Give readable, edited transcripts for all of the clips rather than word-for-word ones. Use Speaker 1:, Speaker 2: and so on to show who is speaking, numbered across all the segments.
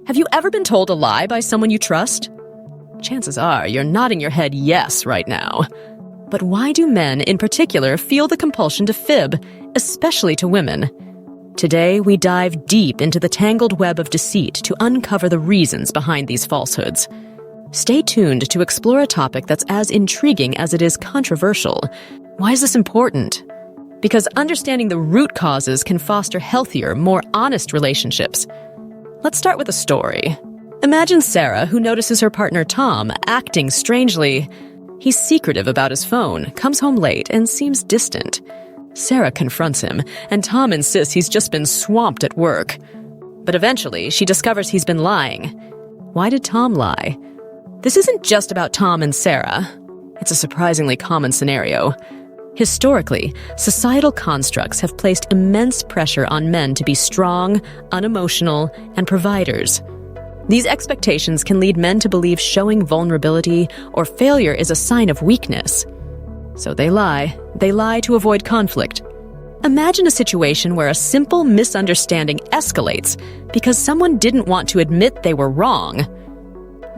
Speaker 1: Have you ever been told a lie by someone you trust? Chances are you're nodding your head yes right now. But why do men in particular feel the compulsion to fib, especially to women? Today, we dive deep into the tangled web of deceit to uncover the reasons behind these falsehoods. Stay tuned to explore a topic that's as intriguing as it is controversial. Why is this important? Because understanding the root causes can foster healthier, more honest relationships. Let's start with a story. Imagine Sarah, who notices her partner Tom acting strangely. He's secretive about his phone, comes home late, and seems distant. Sarah confronts him, and Tom insists he's just been swamped at work. But eventually, she discovers he's been lying. Why did Tom lie? This isn't just about Tom and Sarah. It's a surprisingly common scenario. Historically, societal constructs have placed immense pressure on men to be strong, unemotional, and providers. These expectations can lead men to believe showing vulnerability or failure is a sign of weakness. So they lie. They lie to avoid conflict. Imagine a situation where a simple misunderstanding escalates because someone didn't want to admit they were wrong.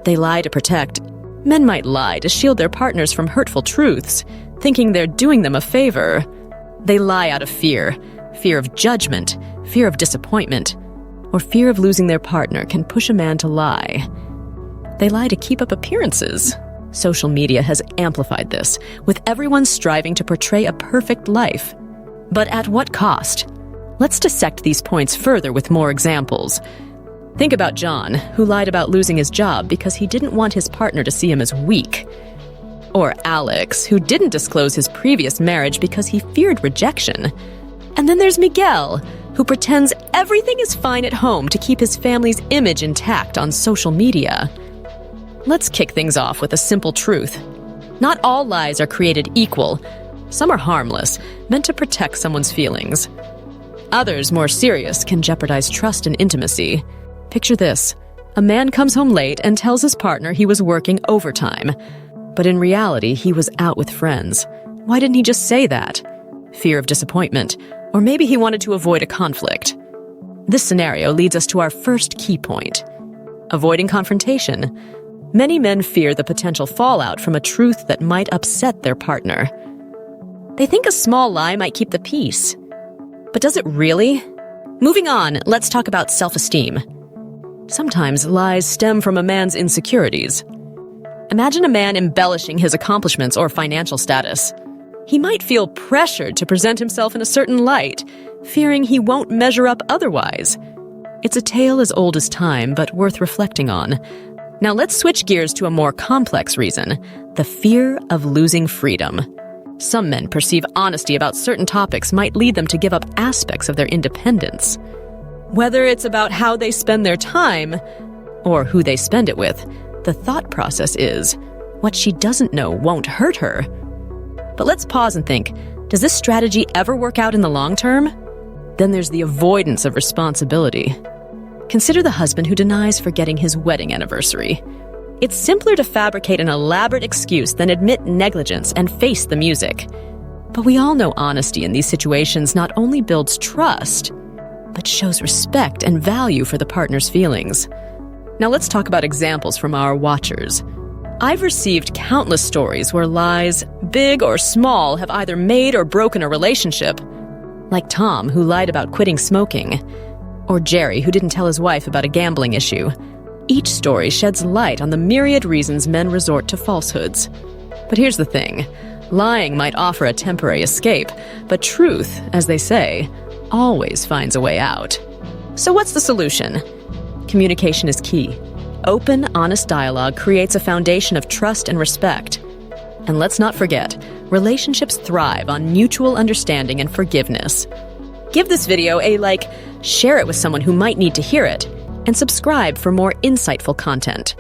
Speaker 1: They lie to protect. Men might lie to shield their partners from hurtful truths, thinking they're doing them a favor. They lie out of fear of judgment, fear of disappointment, or fear of losing their partner can push a man to lie. They lie to keep up appearances. Social media has amplified this, with everyone striving to portray a perfect life. But at what cost? Let's dissect these points further with more examples. Think about John, who lied about losing his job because he didn't want his partner to see him as weak. Or Alex, who didn't disclose his previous marriage because he feared rejection. And then there's Miguel, who pretends everything is fine at home to keep his family's image intact on social media. Let's kick things off with a simple truth. Not all lies are created equal. Some are harmless, meant to protect someone's feelings. Others, more serious, can jeopardize trust and intimacy. Picture this. A man comes home late and tells his partner he was working overtime. But in reality, he was out with friends. Why didn't he just say that? Fear of disappointment. Or maybe he wanted to avoid a conflict. This scenario leads us to our first key point. Avoiding confrontation. Many men fear the potential fallout from a truth that might upset their partner. They think a small lie might keep the peace. But does it really? Moving on, let's talk about self-esteem. Sometimes lies stem from a man's insecurities. Imagine a man embellishing his accomplishments or financial status. He might feel pressured to present himself in a certain light, fearing he won't measure up otherwise. It's a tale as old as time, but worth reflecting on. Now let's switch gears to a more complex reason, the fear of losing freedom. Some men perceive honesty about certain topics might lead them to give up aspects of their independence. Whether it's about how they spend their time or who they spend it with, the thought process is, what she doesn't know won't hurt her. But let's pause and think, does this strategy ever work out in the long term? Then there's the avoidance of responsibility. Consider the husband who denies forgetting his wedding anniversary. It's simpler to fabricate an elaborate excuse than admit negligence and face the music. But we all know honesty in these situations not only builds trust, but shows respect and value for the partner's feelings. Now let's talk about examples from our watchers. I've received countless stories where lies, big or small, have either made or broken a relationship. Like Tom, who lied about quitting smoking. Or Jerry, who didn't tell his wife about a gambling issue. Each story sheds light on the myriad reasons men resort to falsehoods. But here's the thing. Lying might offer a temporary escape, but truth, as they say, always finds a way out. So what's the solution? Communication is key. Open, honest dialogue creates a foundation of trust and respect. And let's not forget, relationships thrive on mutual understanding and forgiveness. Give this video a like, share it with someone who might need to hear it, and subscribe for more insightful content.